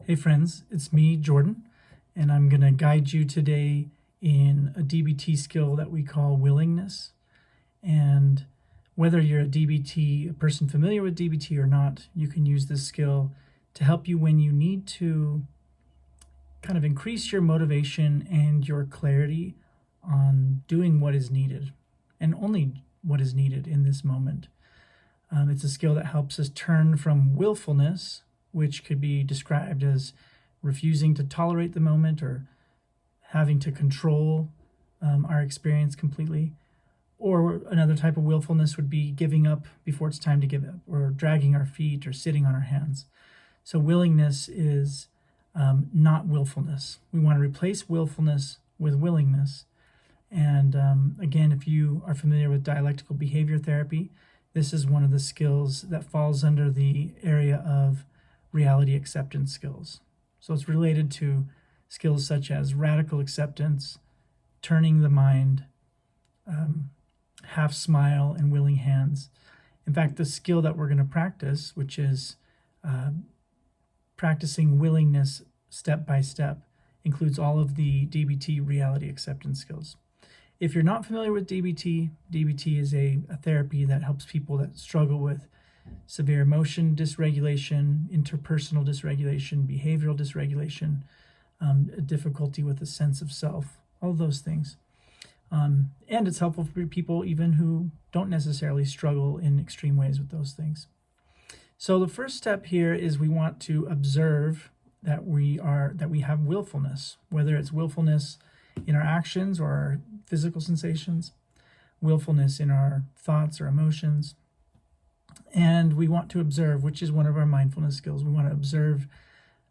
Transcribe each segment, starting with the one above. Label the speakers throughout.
Speaker 1: Hey friends, it's me, Jordan, and I'm going to guide you today in a DBT skill that we call willingness. And whether you're a person familiar with DBT or not, you can use this skill to help you when you need to kind of increase your motivation and your clarity on doing what is needed, and only what is needed in this moment. It's a skill that helps us turn from willfulness, which could be described as refusing to tolerate the moment or having to control our experience completely. Or another type of willfulness would be giving up before it's time to give up, or dragging our feet, or sitting on our hands. So willingness is not willfulness. We want to replace willfulness with willingness. And again, if you are familiar with dialectical behavior therapy, this is one of the skills that falls under the area of reality acceptance skills. So it's related to skills such as radical acceptance, turning the mind, half smile, and willing hands. In fact, the skill that we're going to practice, which is practicing willingness step by step, includes all of the DBT reality acceptance skills. If you're not familiar with DBT, DBT is a therapy that helps people that struggle with severe emotion dysregulation, interpersonal dysregulation, behavioral dysregulation, difficulty with the sense of self, all of those things. And it's helpful for people even who don't necessarily struggle in extreme ways with those things. So the first step here is we want to observe that we have willfulness, whether it's willfulness in our actions or our physical sensations, willfulness in our thoughts or emotions. And we want to observe, which is one of our mindfulness skills. We want to observe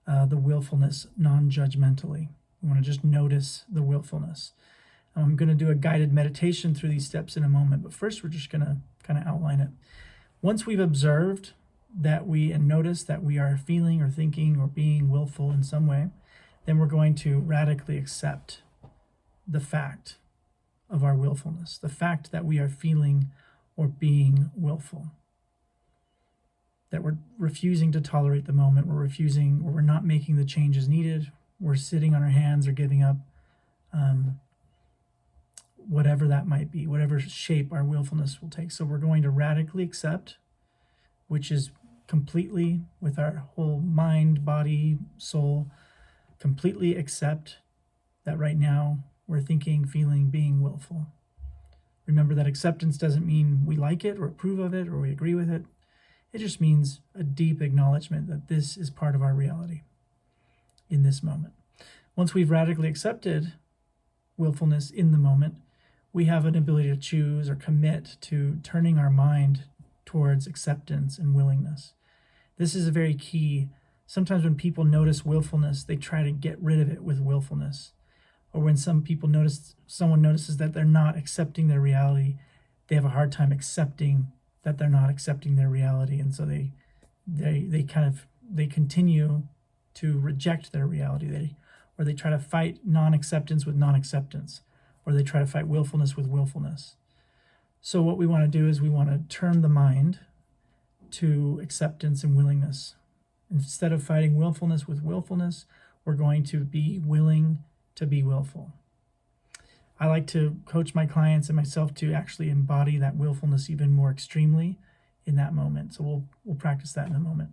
Speaker 1: the willfulness non-judgmentally. We want to just notice the willfulness. I'm going to do a guided meditation through these steps in a moment, but first we're just going to kind of outline it. Once we've observed and noticed that we are feeling or thinking or being willful in some way, then we're going to radically accept the fact of our willfulness, the fact that we are feeling or being willful, that we're refusing to tolerate the moment, we're not making the changes needed, we're sitting on our hands or giving up, whatever that might be, whatever shape our willfulness will take. So we're going to radically accept, which is completely with our whole mind, body, soul, completely accept that right now we're thinking, feeling, being willful. Remember that acceptance doesn't mean we like it or approve of it or we agree with it. It just means a deep acknowledgement that this is part of our reality in this moment. Once we've radically accepted willfulness in the moment, we have an ability to choose or commit to turning our mind towards acceptance and willingness. This is a very key. Sometimes when people notice willfulness, they try to get rid of it with willfulness. Or when someone notices that they're not accepting their reality, they have a hard time accepting that they're not accepting their reality, and so they continue to reject their reality. Or they try to fight non-acceptance with non-acceptance, or they try to fight willfulness with willfulness. So what we want to do is we want to turn the mind to acceptance and willingness. Instead of fighting willfulness with willfulness, we're going to be willing to be willful. I like to coach my clients and myself to actually embody that willfulness even more extremely in that moment. So we'll practice that in a moment.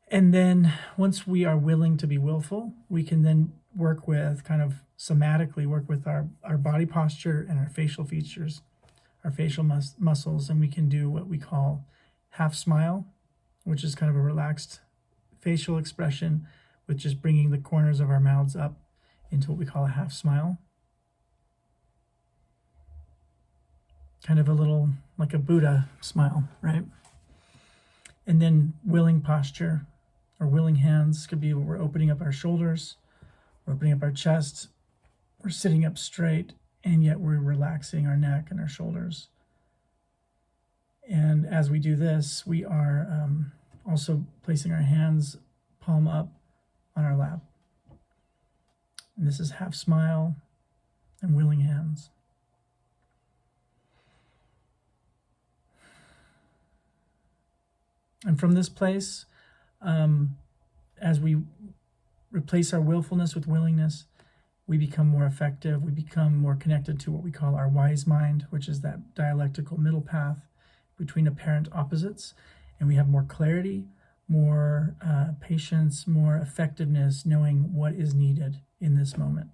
Speaker 1: And then once we are willing to be willful, we can then work with somatically work with our body posture and our facial features, our facial muscles, and we can do what we call half smile, which is kind of a relaxed facial expression with just bringing the corners of our mouths up into what we call a half smile. Kind of a little like a Buddha smile, right? And then willing posture or willing hands could be where we're opening up our shoulders, we're opening up our chest, we're sitting up straight, and yet we're relaxing our neck and our shoulders. And as we do this, we are also placing our hands palm up on our lap. And this is half smile and willing hands. And from this place, as as we replace our willfulness with willingness, we become more effective. We become more connected to what we call our wise mind, which is that dialectical middle path between apparent opposites. And we have more clarity, more patience, more effectiveness, knowing what is needed in this moment.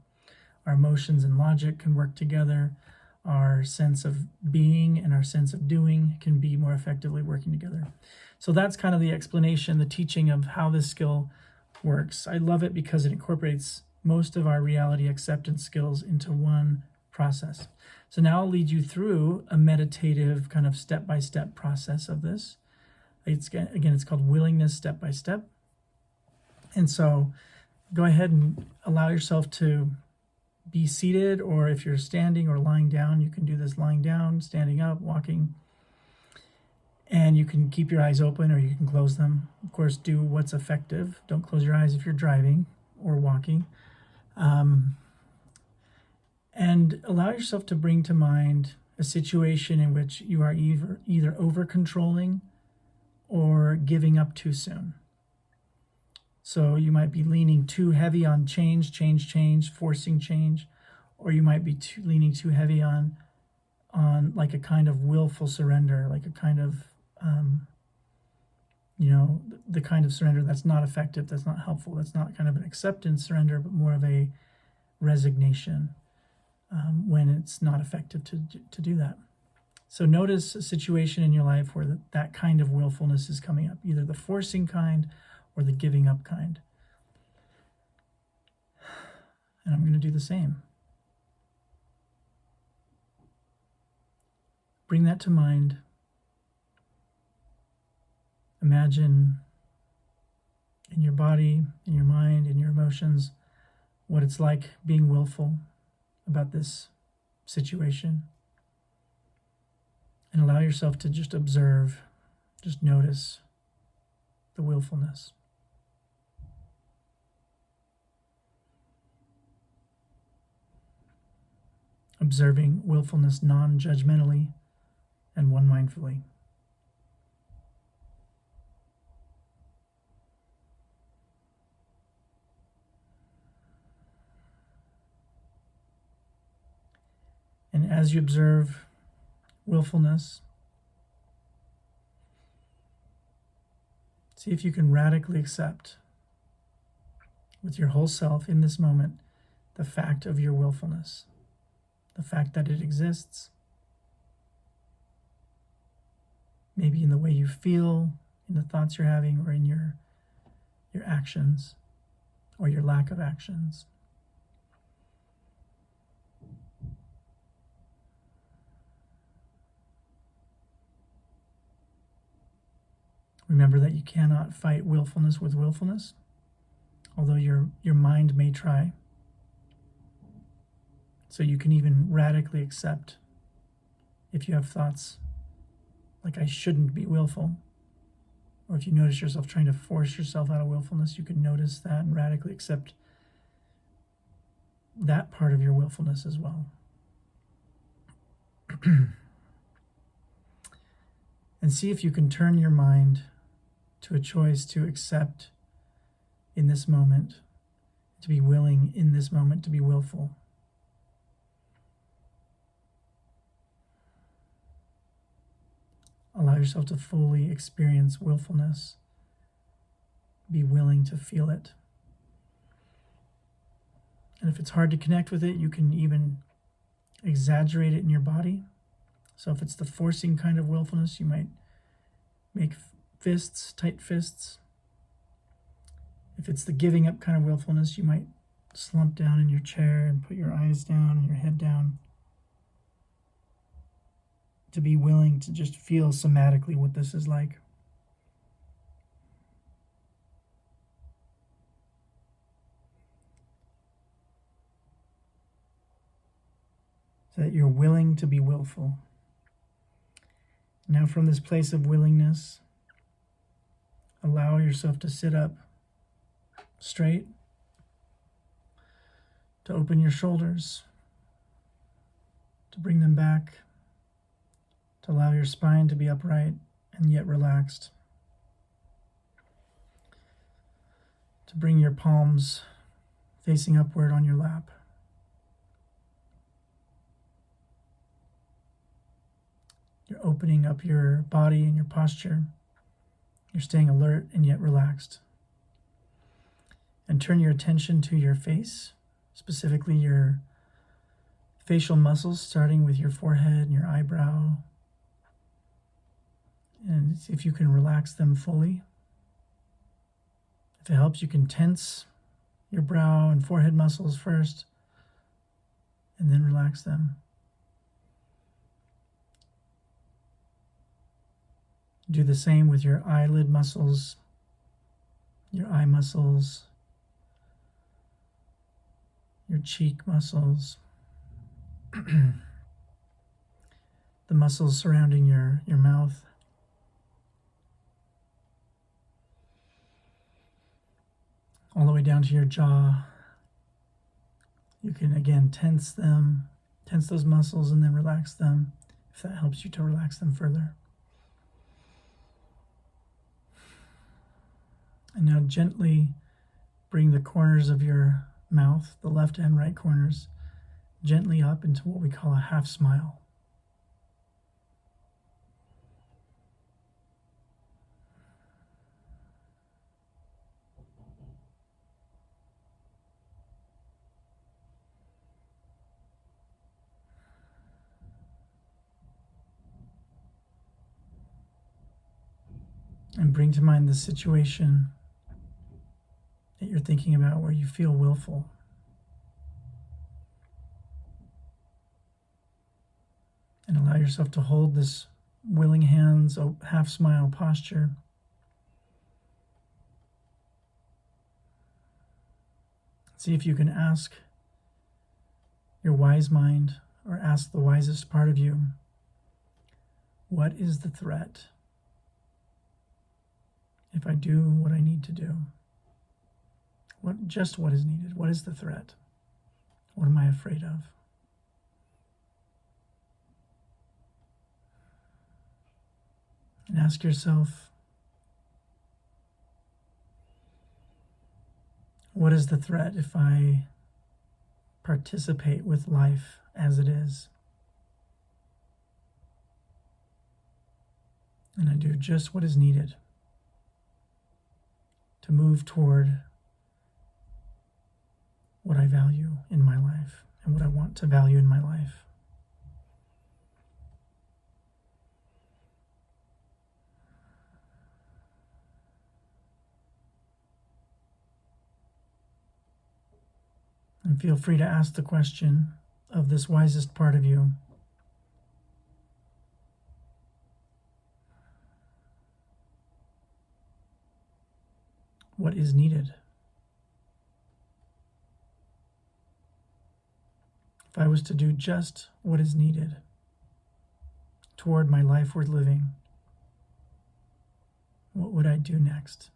Speaker 1: Our emotions and logic can work together. Our sense of being and our sense of doing can be more effectively working together. So that's kind of the explanation, the teaching of how this skill works. I love it because it incorporates most of our reality acceptance skills into one process. So now I'll lead you through a meditative kind of step-by-step process of this. It's called willingness step-by-step. And so go ahead and allow yourself to be seated, or if you're standing or lying down, you can do this lying down, standing up, walking. And you can keep your eyes open or you can close them. Of course, do what's effective. Don't close your eyes if you're driving or walking. And allow yourself to bring to mind a situation in which you are either over-controlling or giving up too soon. So you might be leaning too heavy on change, forcing change, or you might be leaning too heavy on like a kind of willful surrender, like a kind of, the kind of surrender that's not effective, that's not helpful, that's not kind of an acceptance surrender, but more of a resignation when it's not effective to do that. So notice a situation in your life where that kind of willfulness is coming up, either the forcing kind or the giving up kind. And I'm going to do the same. Bring that to mind. Imagine in your body, in your mind, in your emotions, what it's like being willful about this situation. And allow yourself to just observe, just notice the willfulness. Observing willfulness non-judgmentally and one-mindfully. And as you observe willfulness, see if you can radically accept with your whole self in this moment the fact of your willfulness, the fact that it exists, maybe in the way you feel, in the thoughts you're having, or in your actions, or your lack of actions. Remember that you cannot fight willfulness with willfulness, although your mind may try. So you can even radically accept if you have thoughts like I shouldn't be willful, or if you notice yourself trying to force yourself out of willfulness, you can notice that and radically accept that part of your willfulness as well. And see if you can turn your mind to a choice to accept in this moment, to be willing in this moment to be willful. Allow yourself to fully experience willfulness. Be willing to feel it. And if it's hard to connect with it, you can even exaggerate it in your body. So if it's the forcing kind of willfulness, you might make fists, tight fists. If it's the giving up kind of willfulness, you might slump down in your chair and put your eyes down and your head down. To be willing to just feel somatically what this is like. So that you're willing to be willful. Now from this place of willingness, allow yourself to sit up straight, to open your shoulders, to bring them back, to allow your spine to be upright and yet relaxed, to bring your palms facing upward on your lap. You're opening up your body and your posture. You're staying alert and yet relaxed. And turn your attention to your face, specifically your facial muscles, starting with your forehead and your eyebrow. And see if you can relax them fully. If it helps, you can tense your brow and forehead muscles first, and then relax them. Do the same with your eyelid muscles, your eye muscles, your cheek muscles, the muscles surrounding your mouth. All the way down to your jaw. You can again tense those muscles and then relax them if that helps you to relax them further. And now gently bring the corners of your mouth, the left and right corners, gently up into what we call a half smile. And bring to mind the situation that you're thinking about where you feel willful. And allow yourself to hold this willing hands, half smile posture. See if you can ask your wise mind, or ask the wisest part of you, what is the threat if I do what I need to do? What is needed? What is the threat? What am I afraid of? And ask yourself, what is the threat if I participate with life as it is? And I do just what is needed to move toward what I value in my life and what I want to value in my life. And feel free to ask the question of this wisest part of you. What is needed? If I was to do just what is needed toward my life worth living, what would I do next?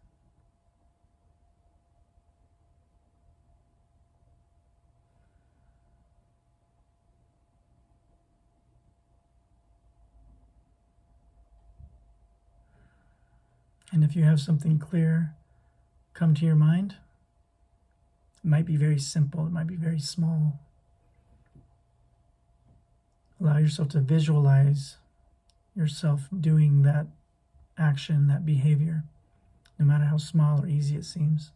Speaker 1: And if you have something clear come to your mind, it might be very simple, it might be very small. Allow yourself to visualize yourself doing that action, that behavior, no matter how small or easy it seems.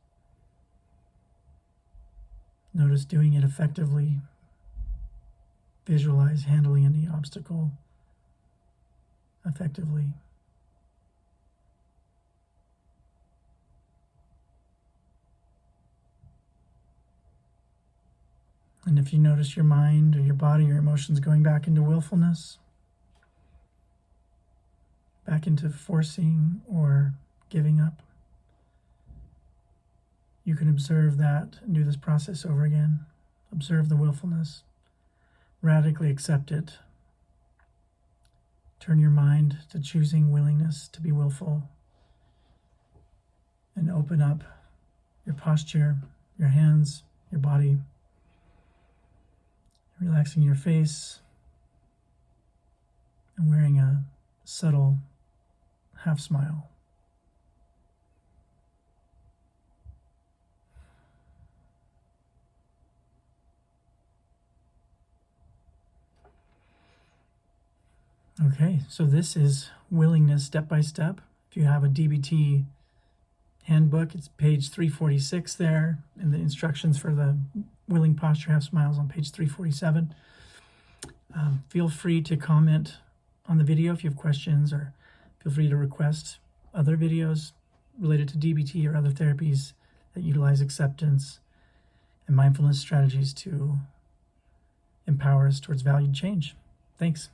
Speaker 1: Notice doing it effectively. Visualize handling any obstacle effectively. And if you notice your mind or your body or emotions going back into willfulness, back into forcing or giving up, you can observe that and do this process over again. Observe the willfulness. Radically accept it. Turn your mind to choosing willingness to be willful. And open up your posture, your hands, your body. Relaxing your face and wearing a subtle half smile. Okay, so this is willingness step by step. If you have a DBT handbook, it's page 346 there, and the instructions for the willing posture half smiles on page 347. Feel free to comment on the video if you have questions, or feel free to request other videos related to DBT or other therapies that utilize acceptance and mindfulness strategies to empower us towards valued change. Thanks.